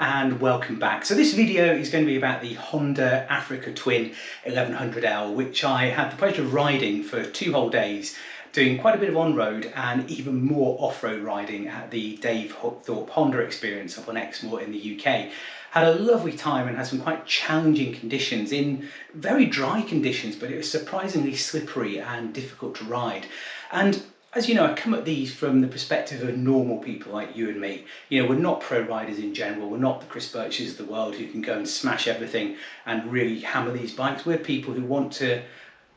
and welcome back. So this video is going to be about the Honda Africa Twin 1100L, which I had the pleasure of riding for 2 whole days, doing quite a bit of on-road and even more off-road riding at the Dave Thorpe Honda Experience up on Exmoor in the UK. Had a lovely time and had some quite challenging conditions, in very dry conditions, but it was surprisingly slippery and difficult to ride. And as you know, I come at these from the perspective of normal people like you and me. You know, we're not pro riders in general, we're not the Chris Birches of the world who can go and smash everything and really hammer these bikes. We're people who want to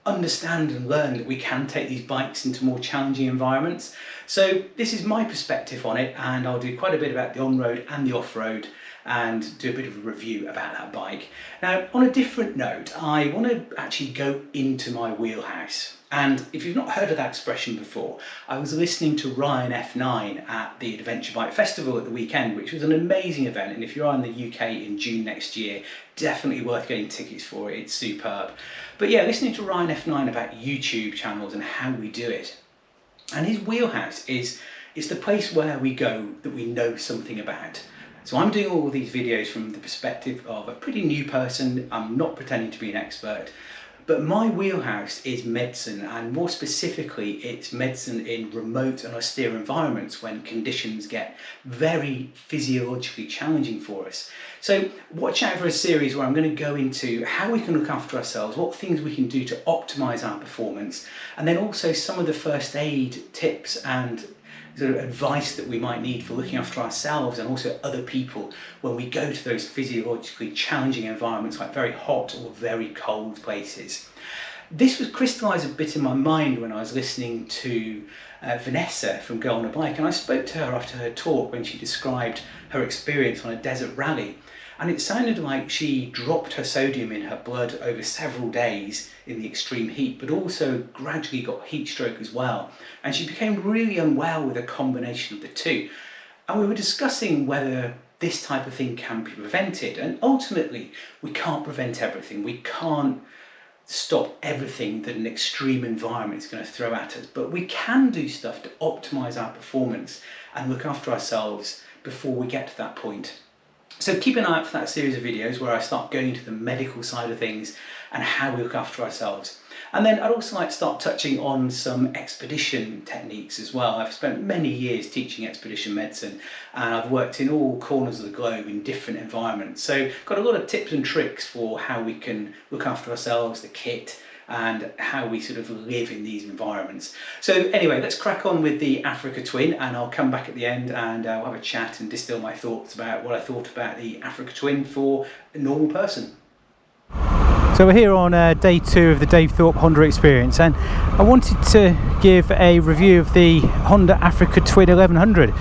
understand and learn that we can take these bikes into more challenging environments. So this is my perspective on it, and I'll do quite a bit about the on-road and the off-road and do a bit of a review about that bike. Now, on a different note, I want to actually go into my wheelhouse. And if you've not heard of that expression before, I was listening to Ryan F9 at the Adventure Bike Festival at the weekend, which was an amazing event. And if you're in the UK in June next year, definitely worth getting tickets for it. It's superb. But yeah, listening to Ryan F9 about YouTube channels and how we do it. And his wheelhouse is the place where we go that we know something about. So I'm doing all of these videos from the perspective of a pretty new person. I'm not pretending to be an expert. But my wheelhouse is medicine, and more specifically, it's medicine in remote and austere environments when conditions get very physiologically challenging for us. So watch out for a series where I'm going to go into how we can look after ourselves, what things we can do to optimize our performance, and then also some of the first aid tips and sort of advice that we might need for looking after ourselves and also other people when we go to those physiologically challenging environments like very hot or very cold places. This was crystallised a bit in my mind when I was listening to Vanessa from Go on a Bike, and I spoke to her after her talk when she described her experience on a desert rally. And it sounded like she dropped her sodium in her blood over several days in the extreme heat, but also gradually got heat stroke as well. And she became really unwell with a combination of the two. And we were discussing whether this type of thing can be prevented. And ultimately, we can't prevent everything. We can't stop everything that an extreme environment is going to throw at us. But we can do stuff to optimize our performance and look after ourselves before we get to that point. So keep an eye out for that series of videos where I start going into the medical side of things and how we look after ourselves. And then I'd also like to start touching on some expedition techniques as well. I've spent many years teaching expedition medicine, and I've worked in all corners of the globe in different environments. So got a lot of tips and tricks for how we can look after ourselves, the kit, and how we sort of live in these environments. So anyway, let's crack on with the Africa Twin, and I'll come back at the end and we'll have a chat and distill my thoughts about what I thought about the Africa Twin for a normal person. So we're here on day 2 of the Dave Thorpe Honda Experience, and I wanted to give a review of the Honda Africa Twin 1100.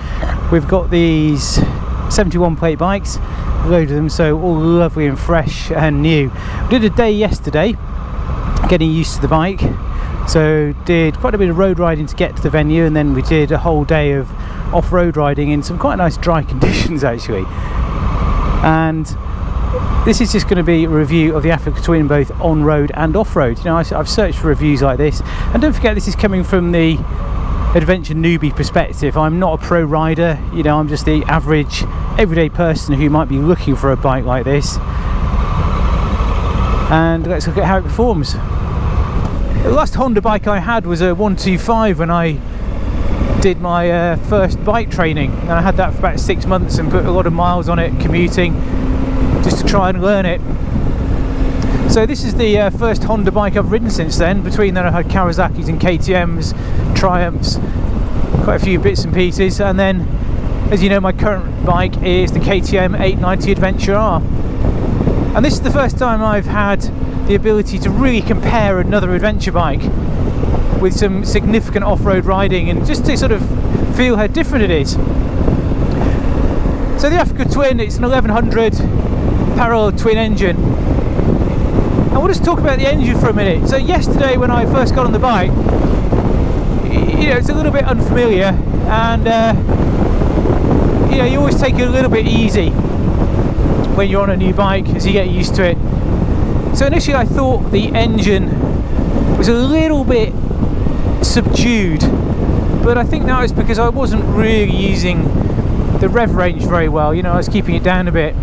We've got these 71 plate bikes, a load of them, so all lovely and fresh and new. We did a day yesterday getting used to the bike, so did quite a bit of road riding to get to the venue, and then we did a whole day of off-road riding in some quite nice dry conditions actually. And this is just going to be a review of the Africa Twin both on-road and off-road. You know, I've searched for reviews like this, and don't forget this is coming from the adventure newbie perspective. I'm not a pro rider, you know, I'm just the average everyday person who might be looking for a bike like this. And let's look at how it performs. The last Honda bike I had was a 125 when I did my first bike training, and I had that for about 6 months and put a lot of miles on it commuting just to try and learn it. So this is the first Honda bike I've ridden since then. Between then I had Kawasaki's and KTM's, Triumphs, quite a few bits and pieces, and then as you know my current bike is the KTM 890 Adventure R. And this is the first time I've had the ability to really compare another adventure bike with some significant off-road riding, and just to sort of feel how different it is. So the Africa Twin, it's an 1100 parallel twin engine. And we'll just talk about the engine for a minute. So yesterday when I first got on the bike, you know, it's a little bit unfamiliar, and you know, you always take it a little bit easy when you're on a new bike as you get used to it. So initially I thought the engine was a little bit subdued, but I think that was because I wasn't really using the rev range very well. You know, I was keeping it down a bit.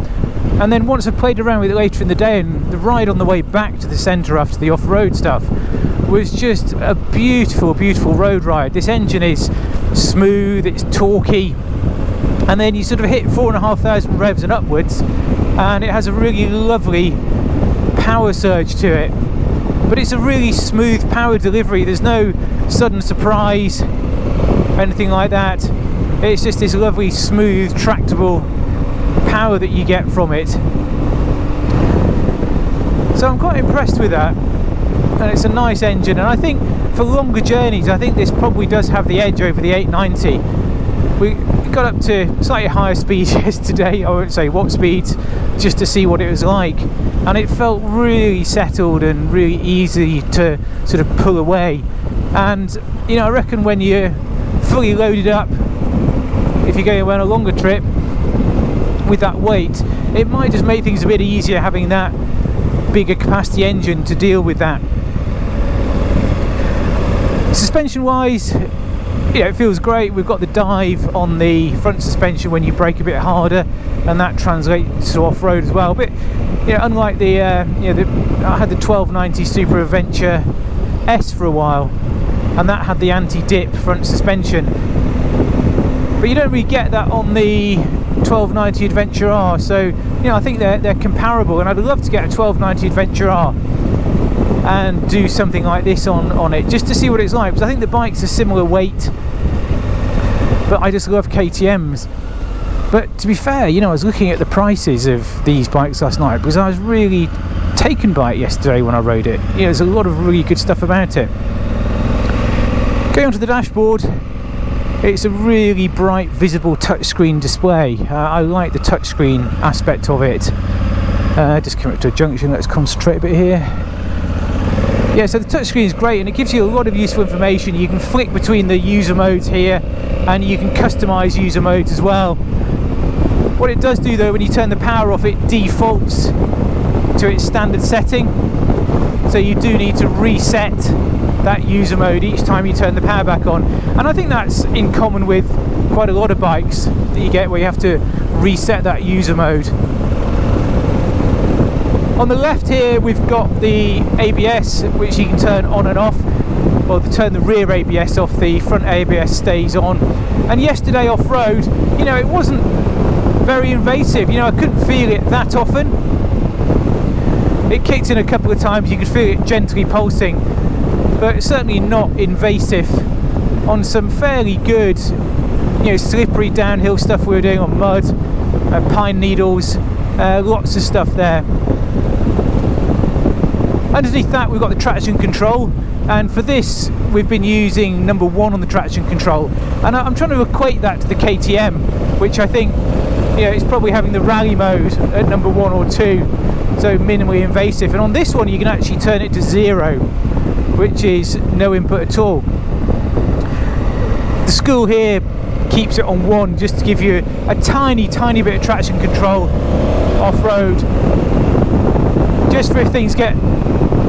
And then once I played around with it later in the day, and the ride on the way back to the centre after the off-road stuff was just a beautiful, beautiful road ride. This engine is smooth, it's torquey, and then you sort of hit 4,500 revs and upwards, and it has a really lovely power surge to it. But it's a really smooth power delivery. There's no sudden surprise, anything like that. It's just this lovely, smooth, tractable power that you get from it. So I'm quite impressed with that, and it's a nice engine. And I think for longer journeys, I think this probably does have the edge over the 890. We got up to slightly higher speeds yesterday. I won't say what speeds, just to see what it was like, and it felt really settled and really easy to sort of pull away. And you know, I reckon when you're fully loaded up, if you're going on a longer trip with that weight, it might just make things a bit easier having that bigger capacity engine to deal with that. Suspension wise, you know, it feels great. We've got the dive on the front suspension when you brake a bit harder, and that translates to off-road as well. But you know, unlike the I had the 1290 Super Adventure S for a while, and that had the anti-dip front suspension, but you don't really get that on the 1290 Adventure R. So you know, I think they're comparable, and I'd love to get a 1290 Adventure R and do something like this on it, just to see what it's like, because I think the bike's a similar weight, but I just love KTMs. But to be fair, you know, I was looking at the prices of these bikes last night because I was really taken by it yesterday when I rode it. You know, there's a lot of really good stuff about it. Going onto the dashboard, it's a really bright, visible touchscreen display. I like the touchscreen aspect of it. Just come up to a junction, let's concentrate a bit here. Yeah, so the touchscreen is great, and it gives you a lot of useful information. You can flick between the user modes here, and you can customize user modes as well. What it does do though, when you turn the power off, it defaults to its standard setting, so you do need to reset that user mode each time you turn the power back on. And I think that's in common with quite a lot of bikes that you get, where you have to reset that user mode. On the left here we've got the ABS, which you can turn on and off, or to turn the rear ABS off, the front ABS stays on. And yesterday off-road, you know, it wasn't very invasive. You know, I couldn't feel it that often. It kicked in a couple of times, you could feel it gently pulsing, but certainly not invasive on some fairly good, you know, slippery downhill stuff we were doing on mud, pine needles, lots of stuff there. Underneath that we've got the traction control, and for this we've been using number 1 on the traction control, and I'm trying to equate that to the KTM, which I think, you know, it's probably having the rally mode at number 1 or 2, so minimally invasive. And on this one you can actually turn it to 0, which is no input at all. The school here keeps it on 1 just to give you a tiny bit of traction control off-road, just for if things get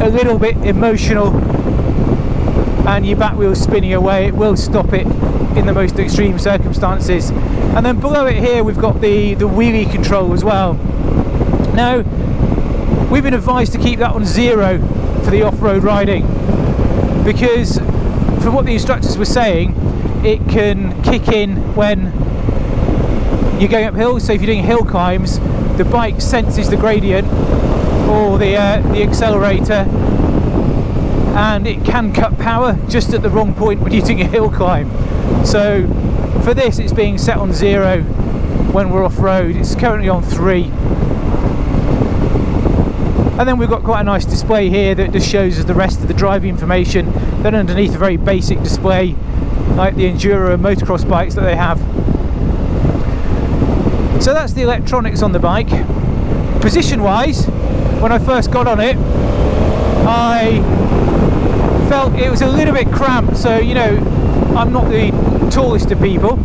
a little bit emotional and your back wheel's spinning away, it will stop it in the most extreme circumstances. And then below it here we've got the wheelie control as well. Now we've been advised to keep that on 0 for the off-road riding, because from what the instructors were saying, it can kick in when you're going uphill. So if you're doing hill climbs, the bike senses the gradient or the accelerator, and it can cut power just at the wrong point when you're doing a hill climb. So for this it's being set on 0 when we're off-road. It's currently on 3. And then we've got quite a nice display here that just shows us the rest of the driving information. Then underneath, a very basic display like the Enduro and motocross bikes that they have. So that's the electronics on the bike. Position wise, when I first got on it, I felt it was a little bit cramped. So, you know, I'm not the tallest of people,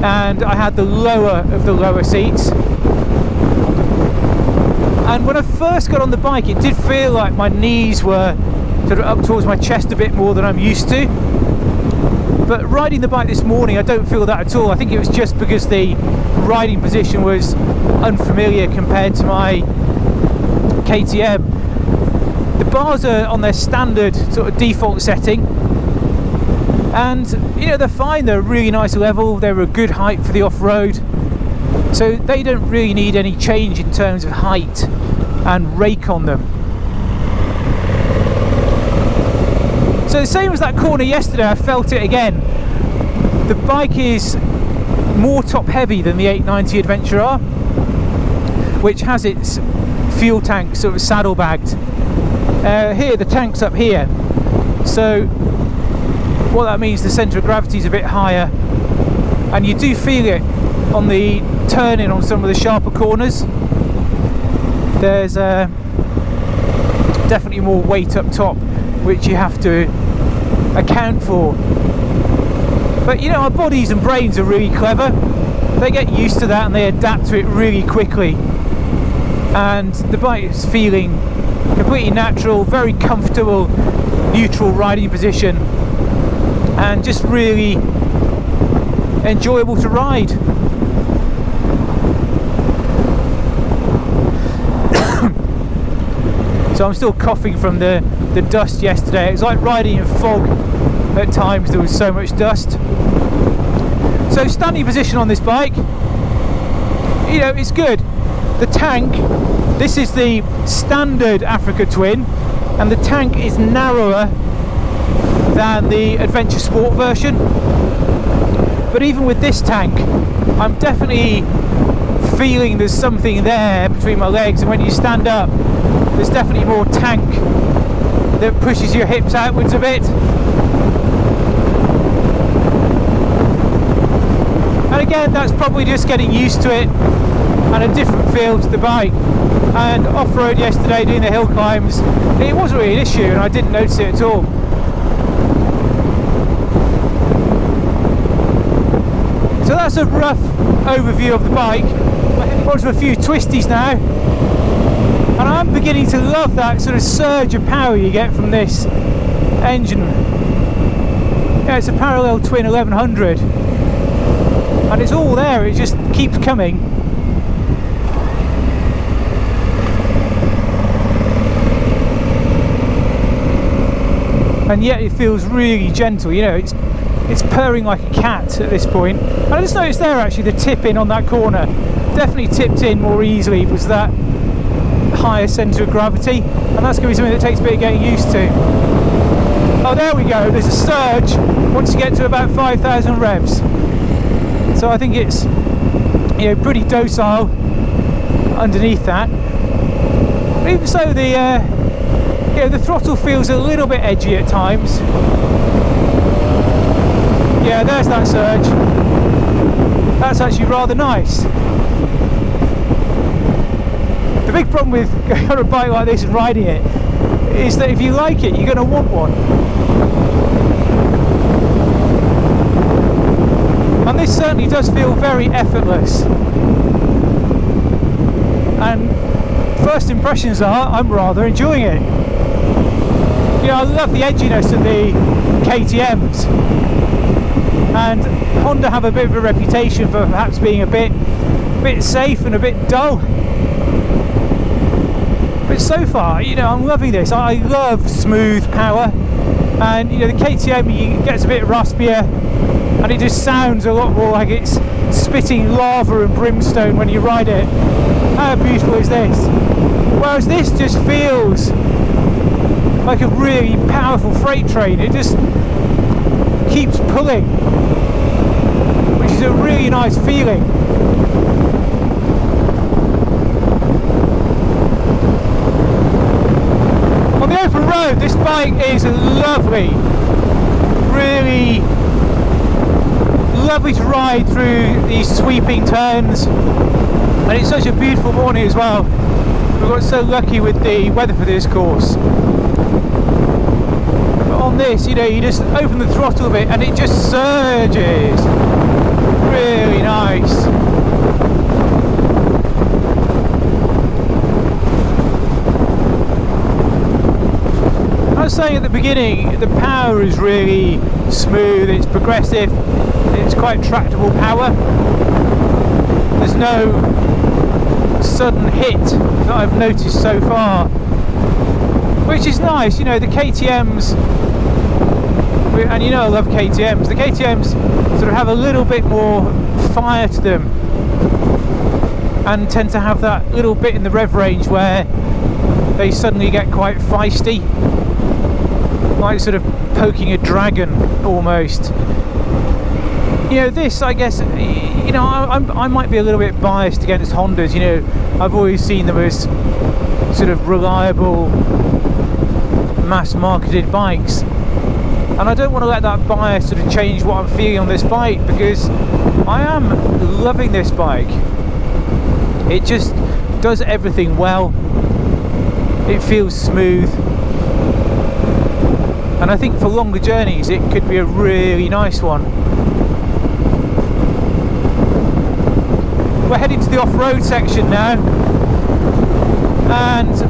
and I had the lower of the lower seats. And when I first got on the bike, it did feel like my knees were sort of up towards my chest a bit more than I'm used to. But riding the bike this morning, I don't feel that at all. I think it was just because the riding position was unfamiliar compared to my KTM. The bars are on their standard sort of default setting, and you know, they're fine. They're a really nice level. They're a good height for the off-road, so they don't really need any change in terms of height and rake on them. So the same as that corner yesterday, I felt it again. The bike is more top heavy than the 890 Adventure R, which has its fuel tank sort of saddlebagged. Here the tank's up here, so what that means, the centre of gravity is a bit higher, and you do feel it on the turning on some of the sharper corners. There's definitely more weight up top, which you have to account for. But you know, our bodies and brains are really clever. They get used to that and they adapt to it really quickly, and the bike is feeling completely natural, very comfortable, neutral riding position, and just really enjoyable to ride. So I'm still coughing from the dust yesterday. It's like riding in fog at times, there was so much dust. So standing position on this bike, you know, it's good. The tank, this is the standard Africa Twin, and the tank is narrower than the Adventure Sport version. But even with this tank, I'm definitely feeling there's something there between my legs, and when you stand up, there's definitely more tank that pushes your hips outwards a bit. And again, that's probably just getting used to it and a different feel to the bike. And off-road yesterday, doing the hill climbs, it wasn't really an issue and I didn't notice it at all. So that's a rough overview of the bike. On to a few twisties now, and I'm beginning to love that sort of surge of power you get from this engine. Yeah, it's a parallel twin 1100, and it's all there, it just keeps coming. And yet it feels really gentle, you know, it's purring like a cat at this point. And I just noticed there actually the tip in on that corner definitely tipped in more easily, was that higher centre of gravity, and that's going to be something that takes a bit of getting used to. Oh, there we go, there's a surge once you get to about 5,000 revs. So I think it's, you know, pretty docile underneath that. But even so, the throttle feels a little bit edgy at times. Yeah, there's that surge. That's actually rather nice. The big problem with going on a bike like this and riding it is that if you like it, you're going to want one. And this certainly does feel very effortless. And first impressions are, I'm rather enjoying it. You know, I love the edginess of the KTMs. And Honda have a bit of a reputation for perhaps being a bit safe and a bit dull. But so far, you know, I'm loving this. I love smooth power, and you know, the KTM gets a bit raspier, and it just sounds a lot more like it's spitting lava and brimstone when you ride it. How beautiful is this? Whereas this just feels like a really powerful freight train. It just keeps pulling, which is a really nice feeling. On the open road, this bike is lovely, really lovely to ride through these sweeping turns, and it's such a beautiful morning as well. We got so lucky with the weather for this course. But on this, you know, you just open the throttle a bit and it just surges. Really nice. saying at the beginning, the power is really smooth, it's progressive, it's quite tractable power. There's no sudden hit that I've noticed so far, which is nice. You know, the KTMs, and you know I love KTMs, the KTMs sort of have a little bit more fire to them and tend to have that little bit in the rev range where they suddenly get quite feisty, like sort of poking a dragon almost. You know, this, I guess, you know, I might be a little bit biased against Hondas. You know, I've always seen them as sort of reliable, mass-marketed bikes, and I don't want to let that bias sort of change what I'm feeling on this bike, because I am loving this bike. It just does everything well. It feels smooth, and I think for longer journeys it could be a really nice one. We're heading to the off-road section now, and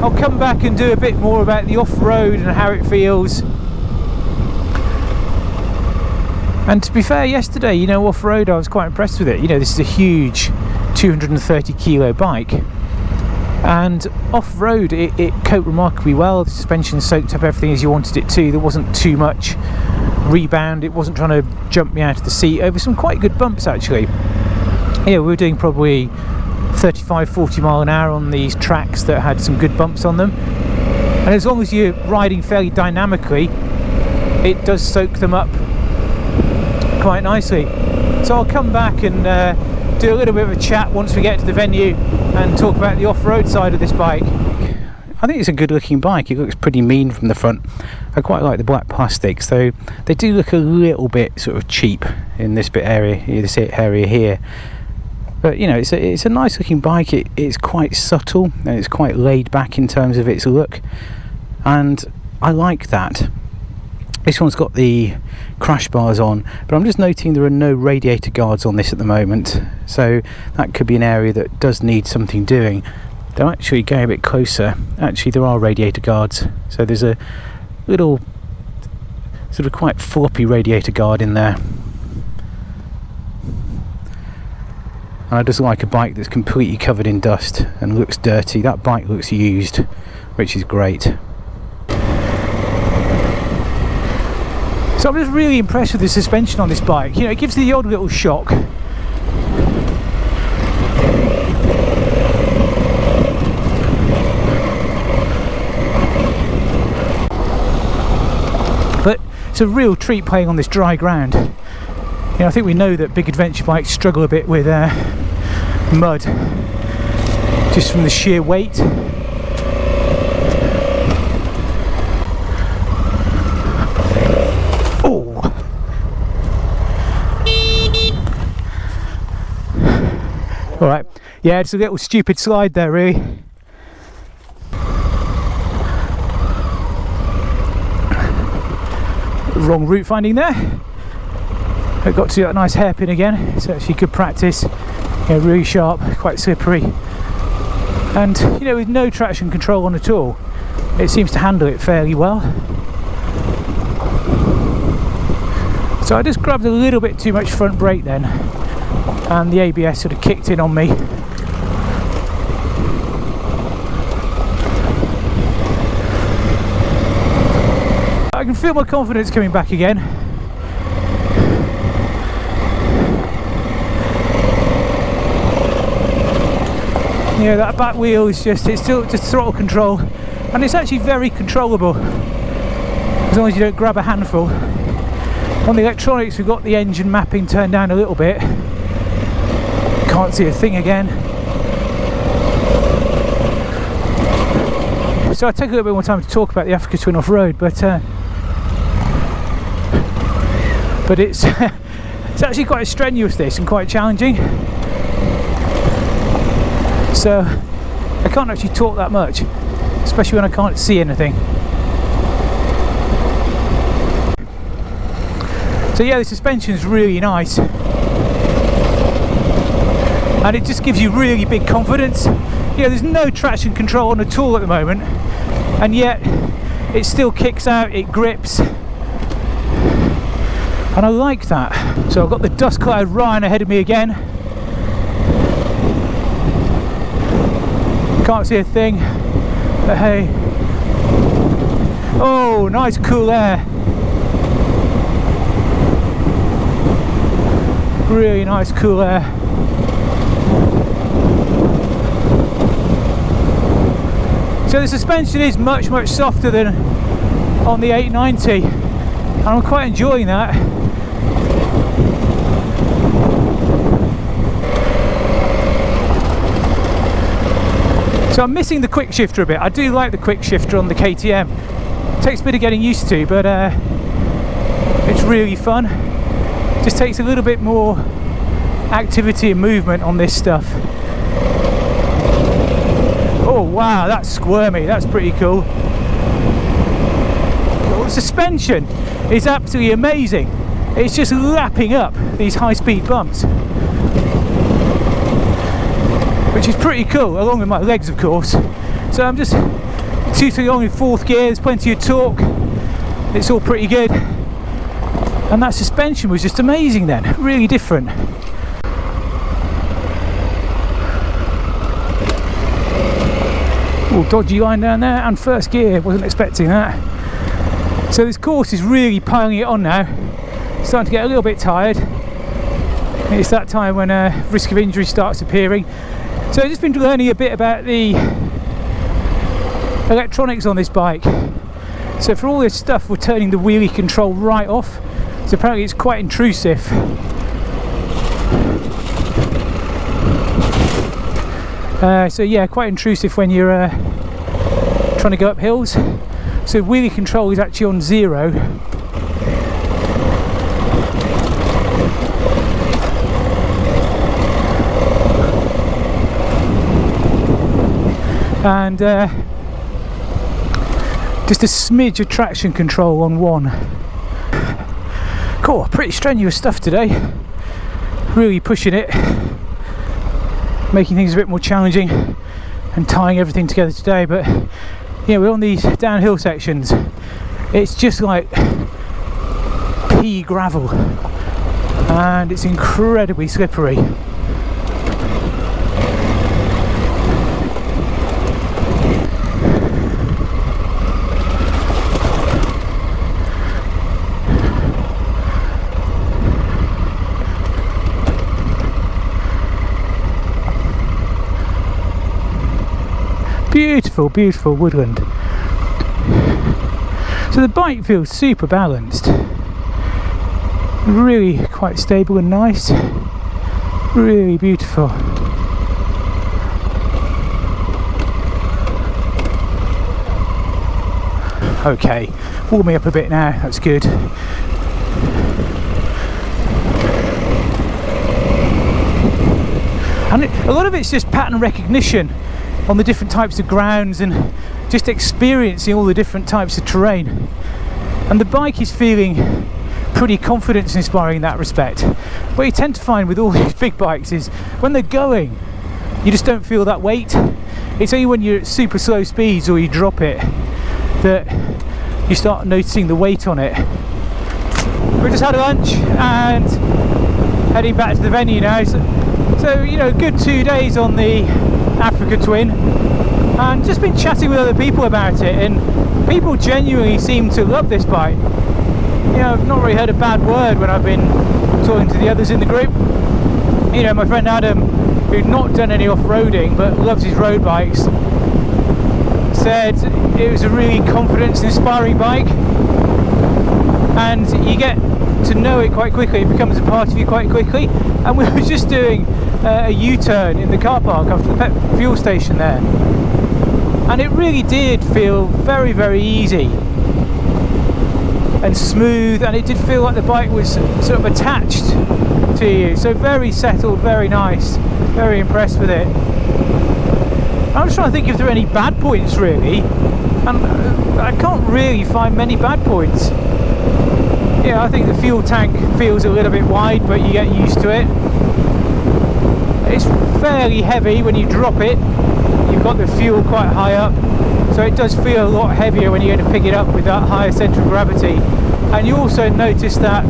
I'll come back and do a bit more about the off-road and how it feels. And to be fair, yesterday, you know, off-road I was quite impressed with it. You know, this is a huge 230 kilo bike, and off-road it coped remarkably well. The suspension soaked up everything as you wanted it to. There wasn't too much rebound, it wasn't trying to jump me out of the seat over some quite good bumps actually. Yeah, we were doing probably 35-40 mile an hour on these tracks that had some good bumps on them, and as long as you're riding fairly dynamically, it does soak them up quite nicely. So I'll come back and do a little bit of a chat once we get to the venue and talk about the off-road side of this bike. I think it's a good looking bike. It looks pretty mean from the front. I quite like the black plastics, though they do look a little bit sort of cheap in this bit area, this area here. But you know, it's a nice looking bike. It's quite subtle and it's quite laid back in terms of its look, and I like that. This one's got the crash bars on, but I'm just noting there are no radiator guards on this at the moment, so that could be an area that does need something doing. They're actually going a bit closer. Actually, there are radiator guards, so there's a little sort of quite floppy radiator guard in there. And I just like a bike that's completely covered in dust and looks dirty. That bike looks used, which is great. So I'm just really impressed with the suspension on this bike. You know, it gives the odd little shock. But it's a real treat playing on this dry ground. You know, I think we know that big adventure bikes struggle a bit with mud, just from the sheer weight. Alright, yeah, it's a little stupid slide there really. Wrong route finding there. I got to do that nice hairpin again. It's actually good practice. You know, really sharp, quite slippery. And you know, with no traction control on at all, it seems to handle it fairly well. So I just grabbed a little bit too much front brake then, and the ABS sort of kicked in on me. I can feel my confidence coming back again. Yeah, that back wheel is it's still just throttle control, and it's actually very controllable as long as you don't grab a handful. On the electronics, we've got the engine mapping turned down a little bit. Can't see a thing again. So I'll take a little bit more time to talk about the Africa Twin off-road, but it's it's actually quite strenuous, this, and quite challenging. So I can't actually talk that much, especially when I can't see anything. So yeah, the suspension is really nice, and it just gives you really big confidence. You know, there's no traction control on at all at the moment. and yet it still kicks out, it grips, and I like that. So I've got the dust cloud Ryan ahead of me again. Can't see a thing, but hey. Oh, nice cool air. Really nice cool air. So the suspension is much softer than on the 890, and I'm quite enjoying that. So I'm missing the quick shifter a bit. I do like the quick shifter on the KTM. It takes a bit of getting used to, but it's really fun. Just takes a little bit more activity and movement on this stuff. Oh wow, that's squirmy, that's pretty cool. The suspension is absolutely amazing. It's just lapping up these high-speed bumps, which is pretty cool, along with my legs of course. So I'm just tooting along in 4th gear, there's plenty of torque, it's all pretty good. And that suspension was just amazing then, really different. Oh, dodgy line down there, and 1st gear, wasn't expecting that. So this course is really piling it on now, starting to get a little bit tired. It's that time when risk of injury starts appearing. So I've just been learning a bit about the electronics on this bike. So for all this stuff, we're turning the wheelie control right off. So apparently it's quite intrusive. So yeah, quite intrusive when you're trying to go up hills. So wheelie control is actually on 0. And just a smidge of traction control on 1. Cool, pretty strenuous stuff today. Really pushing it, making things a bit more challenging and tying everything together today. But yeah, we're on these downhill sections. It's just like pea gravel, and it's incredibly slippery. Beautiful, beautiful woodland. So the bike feels super balanced, really quite stable and nice, really beautiful. Okay, warming up a bit now, that's good. And a lot of it's just pattern recognition on the different types of grounds and just experiencing all the different types of terrain. And the bike is feeling pretty confidence inspiring in that respect. What you tend to find with all these big bikes is when they're going, you just don't feel that weight. It's only when you're at super slow speeds or you drop it that you start noticing the weight on it. We just had a lunch and heading back to the venue now. So you know, good 2 days on the Africa Twin, and just been chatting with other people about it, and people genuinely seem to love this bike. You know, I've not really heard a bad word when I've been talking to the others in the group. You know, my friend Adam, who'd not done any off-roading but loves his road bikes, said it was a really confidence inspiring bike, and you get to know it quite quickly, it becomes a part of you quite quickly. And we were just doing a U-turn in the car park after the fuel station there, and it really did feel very, very easy and smooth, and it did feel like the bike was sort of attached to you. So very settled, very nice, very impressed with it. I was trying to think if there are any bad points really, and I can't really find many bad points. Yeah, I think the fuel tank feels a little bit wide, but you get used to it. It's fairly heavy when you drop it. You've got the fuel quite high up, so it does feel a lot heavier when you're going to pick it up with that higher centre of gravity. And you also notice that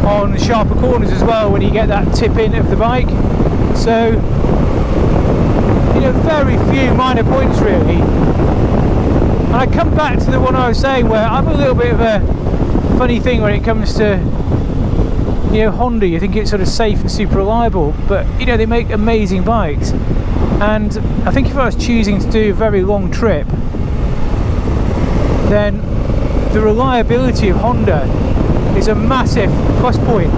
on sharper corners as well when you get that tip in of the bike. So, you know, very few minor points really. And I come back to the one I was saying where I'm a little bit of a funny thing when it comes to, you know, Honda. You think it's sort of safe and super reliable, but you know, they make amazing bikes. And I think if I was choosing to do a very long trip, then the reliability of Honda is a massive plus point.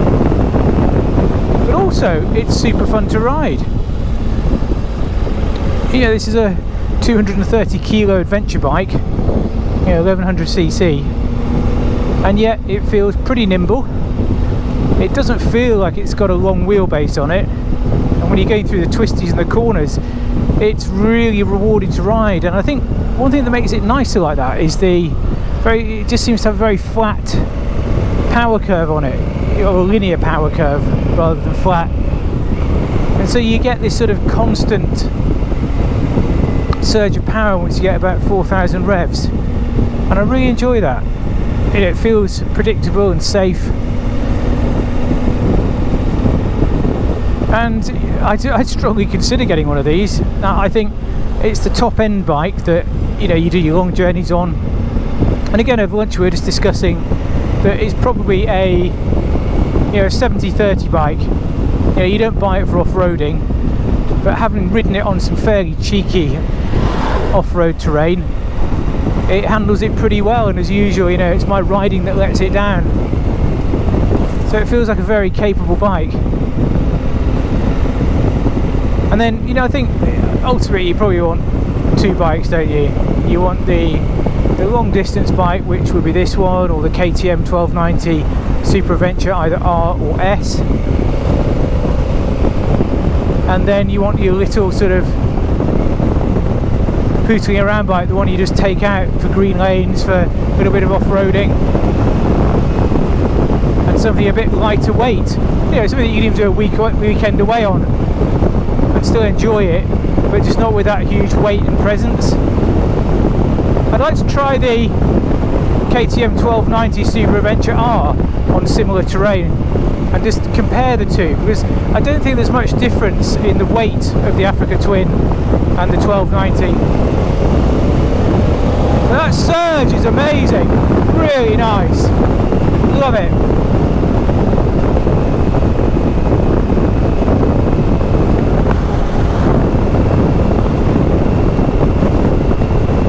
But also, it's super fun to ride. You know, this is a 230 kilo adventure bike, you know, 1100cc, and yet it feels pretty nimble. It doesn't feel like it's got a long wheelbase on it, and when you're going through the twisties and the corners, it's really rewarding to ride. And I think one thing that makes it nicer like that is it just seems to have a very flat power curve on it, or a linear power curve rather than flat, and so you get this sort of constant surge of power once you get about 4,000 revs, and I really enjoy that. You know, it feels predictable and safe, and I'd strongly consider getting one of these. Now, I think it's the top end bike that, you know, you do your long journeys on. And again, over lunch we were just discussing that it's probably a, you know, 70-30 bike. You know, you don't buy it for off-roading, but having ridden it on some fairly cheeky off-road terrain, it handles it pretty well. And as usual, you know, it's my riding that lets it down. So it feels like a very capable bike. And then, you know, I think ultimately you probably want two bikes, don't you? You want the long distance bike, which would be this one, or the KTM 1290 Super Adventure, either R or S. And then you want your little sort of pootling around bike, the one you just take out for green lanes, for a little bit of off-roading, and something a bit lighter weight. You know, something that you can even do a weekend away on and still enjoy it, but just not with that huge weight and presence. I'd like to try the KTM 1290 Super Adventure R on similar terrain and just compare the two, because I don't think there's much difference in the weight of the Africa Twin and the 1290. But that surge is amazing, really nice, love it.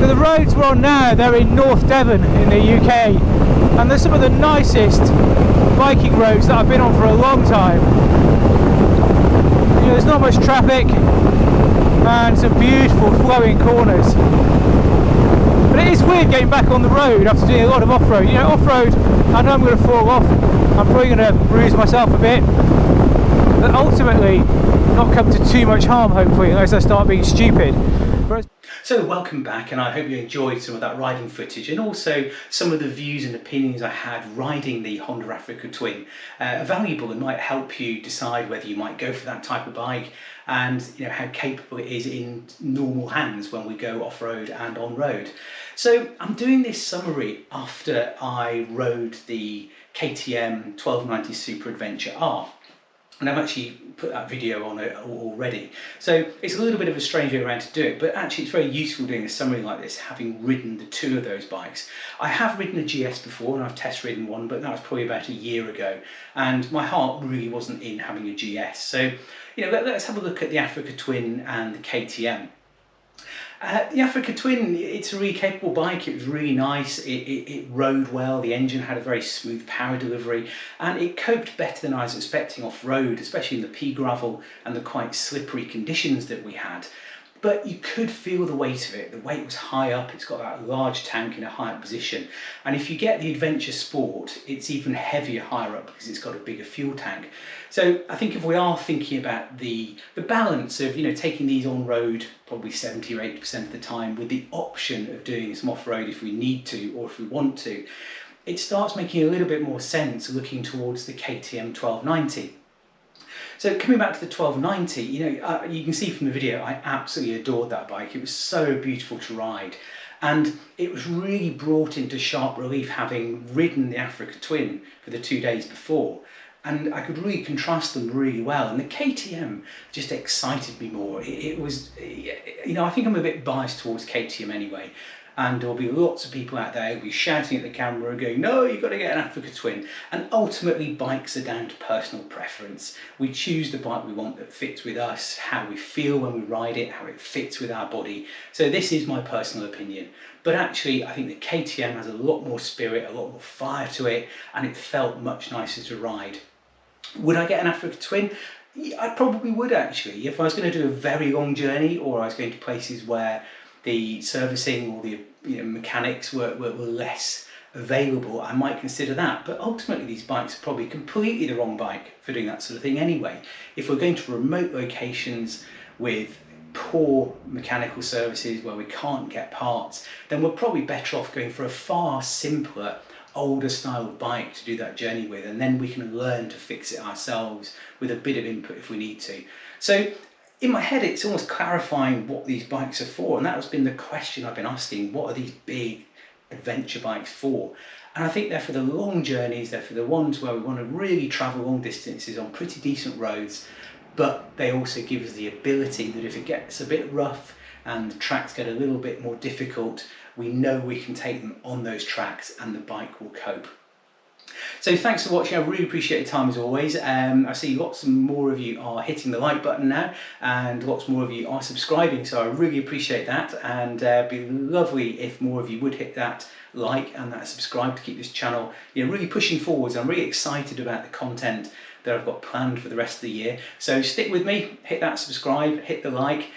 The roads we're on now, they're in North Devon in the UK, and they're some of the nicest biking roads that I've been on for a long time. You know, there's not much traffic and some beautiful flowing corners. But it is weird getting back on the road after doing a lot of off-road. You know, off-road, I know I'm going to fall off, I'm probably going to bruise myself a bit, but ultimately not come to too much harm, hopefully, unless I start being stupid. So welcome back, and I hope you enjoyed some of that riding footage and also some of the views and opinions I had riding the Honda Africa Twin. Valuable and might help you decide whether you might go for that type of bike, and you know how capable it is in normal hands when we go off-road and on-road. So I'm doing this summary after I rode the KTM 1290 Super Adventure R. And I've actually put that video on it already. So it's a little bit of a strange way around to do it, but actually it's very useful doing a summary like this, having ridden the two of those bikes. I have ridden a GS before, and I've test ridden one, but that was probably about a year ago. And my heart really wasn't in having a GS. So, you know, let's have a look at the Africa Twin and the KTM. The Africa Twin, it's a really capable bike. It was really nice, it rode well, the engine had a very smooth power delivery, and it coped better than I was expecting off-road, especially in the pea gravel and the quite slippery conditions that we had. But you could feel the weight of it. The weight was high up, it's got that large tank in a higher position, and if you get the Adventure Sport, it's even heavier higher up because it's got a bigger fuel tank. So I think if we are thinking about the balance of, you know, taking these on road probably 70 or 80% of the time, with the option of doing some off-road if we need to or if we want to, it starts making a little bit more sense looking towards the KTM 1290. So coming back to the 1290, you can see from the video, I absolutely adored that bike. It was so beautiful to ride. And it was really brought into sharp relief having ridden the Africa Twin for the 2 days before. And I could really contrast them really well. And the KTM just excited me more. It was, I think I'm a bit biased towards KTM anyway. And there'll be lots of people out there who'll be shouting at the camera and going, no, you've got to get an Africa Twin. And ultimately, bikes are down to personal preference. We choose the bike we want that fits with us, how we feel when we ride it, how it fits with our body. So this is my personal opinion. But actually, I think the KTM has a lot more spirit, a lot more fire to it, and it felt much nicer to ride. Would I get an Africa Twin? I probably would actually. If I was going to do a very long journey, or I was going to places where the servicing or the mechanics were less available, I might consider that. But ultimately these bikes are probably completely the wrong bike for doing that sort of thing anyway. If we're going to remote locations with poor mechanical services where we can't get parts, then we're probably better off going for a far simpler, older style of bike to do that journey with, and then we can learn to fix it ourselves with a bit of input if we need to. So in my head, it's almost clarifying what these bikes are for, and that has been the question I've been asking. What are these big adventure bikes for? And I think they're for the long journeys, they're for the ones where we want to really travel long distances on pretty decent roads, but they also give us the ability that if it gets a bit rough and the tracks get a little bit more difficult, we know we can take them on those tracks and the bike will cope. So thanks for watching. I really appreciate your time as always. I see lots more of you are hitting the like button now, and lots more of you are subscribing, so I really appreciate that, and it'd be lovely if more of you would hit that like and that subscribe to keep this channel really pushing forwards. I'm really excited about the content that I've got planned for the rest of the year, so stick with me, hit that subscribe, hit the like,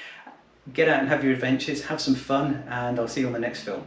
get out and have your adventures, have some fun, and I'll see you on the next film.